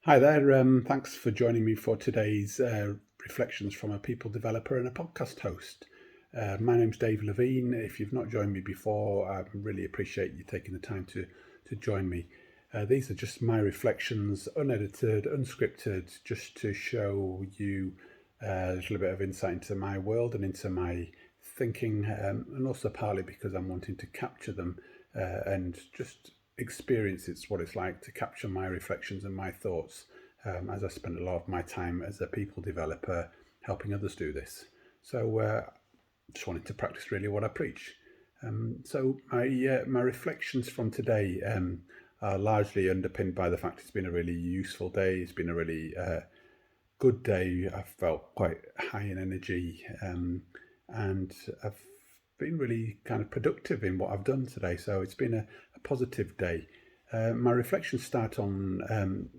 Hi there. Thanks for joining me for today's reflections from a people developer and a podcast host. My name's Dave Levine. If you've not joined me before, I really appreciate you taking the time to join me. These are just my reflections, unedited, unscripted, just to show you a little bit of insight into my world and into my thinking, and also partly because I'm wanting to capture them and just experience what it's like to capture my reflections and my thoughts as I spend a lot of my time as a people developer helping others do this. So just wanted to practice really what I preach. So my reflections from today are largely underpinned by the fact it's been a really useful day. It's been a really good day. I've felt quite high in energy, and I've been really kind of productive in what I've done today. So it's been a positive day. My reflections start on,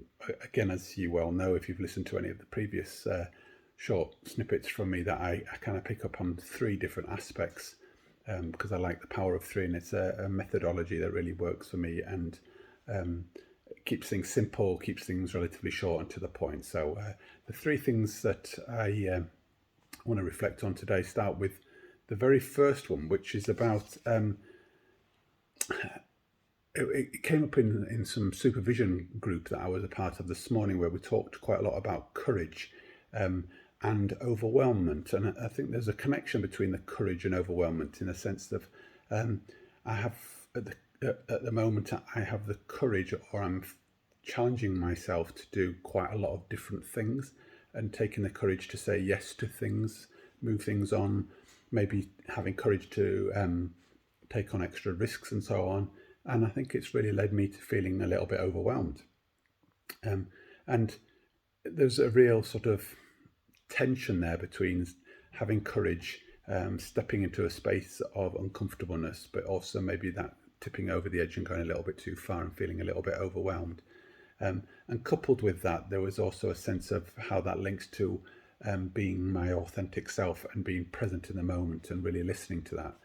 again, as you well know, if you've listened to any of the previous short snippets from me, that I kind of pick up on three different aspects because I like the power of three, and it's a methodology that really works for me and keeps things simple, keeps things relatively short and to the point. So the three things that I want to reflect on today start with the very first one, which is about it came up in some supervision group that I was a part of this morning, where we talked quite a lot about courage and overwhelmment. And I think there's a connection between the courage and overwhelmment, in a sense that I have at the moment I have the courage, or I'm challenging myself to do quite a lot of different things, and taking the courage to say yes to things, move things on, maybe having courage to take on extra risks and so on. And I think it's really led me to feeling a little bit overwhelmed. And there's a real sort of tension there between having courage, stepping into a space of uncomfortableness, but also maybe that tipping over the edge and going a little bit too far and feeling a little bit overwhelmed. And coupled with that, there was also a sense of how that links to being my authentic self and being present in the moment and really listening to that.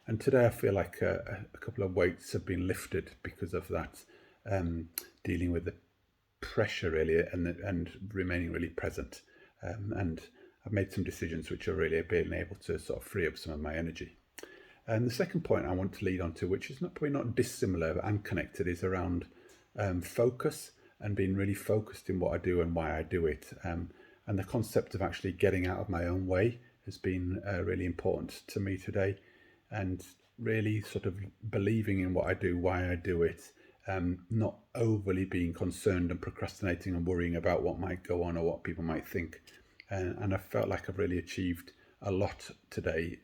And today I feel like a couple of weights have been lifted because of that, dealing with the pressure really and remaining really present. And I've made some decisions which are really being able to sort of free up some of my energy. And the second point I want to lead on to, which is probably not dissimilar and connected, is around focus and being really focused in what I do and why I do it. And the concept of actually getting out of my own way has been really important to me today, and really sort of believing in what I do, why I do it, not overly being concerned and procrastinating and worrying about what might go on or what people might think. And I felt like I've really achieved a lot today,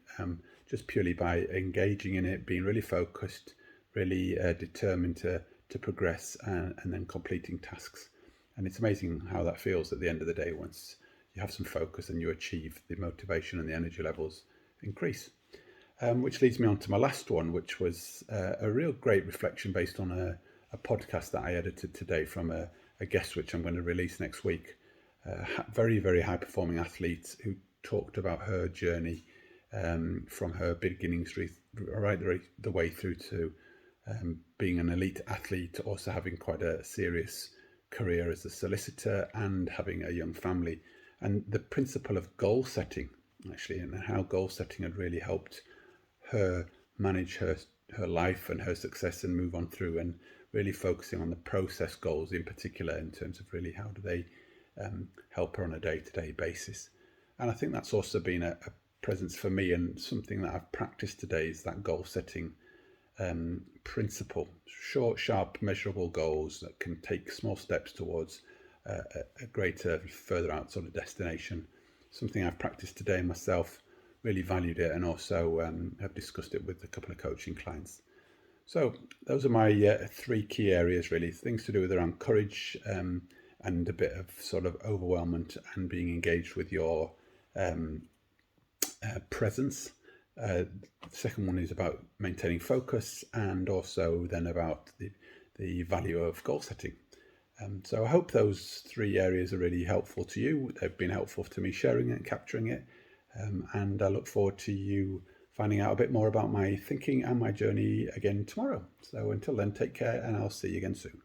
just purely by engaging in it, being really focused, really determined to progress, and then completing tasks. And it's amazing how that feels at the end of the day once you have some focus and you achieve, the motivation and the energy levels increase. Which leads me on to my last one, which was a real great reflection based on a podcast that I edited today from a guest which I'm going to release next week. Very, very high performing athlete who talked about her journey from her beginnings right the way through to being an elite athlete, also having quite a serious career as a solicitor and having a young family. And the principle of goal setting, actually, and how goal setting had really helped her manage her life and her success and move on through, and really focusing on the process goals in particular, in terms of really how do they help her on a day-to-day basis. And I think that's also been a presence for me, and something that I've practiced today is that goal setting principle. Short, sharp, measurable goals that can take small steps towards a greater, further out sort of destination. Something I've practiced today myself, really valued it, and also have discussed it with a couple of coaching clients. So those are my three key areas, really. Things to do with around courage and a bit of sort of overwhelmment and being engaged with your presence. The second one is about maintaining focus, and also then about the value of goal setting. So I hope those three areas are really helpful to you. They've been helpful to me sharing it and capturing it. And I look forward to you finding out a bit more about my thinking and my journey again tomorrow. So until then, take care, and I'll see you again soon.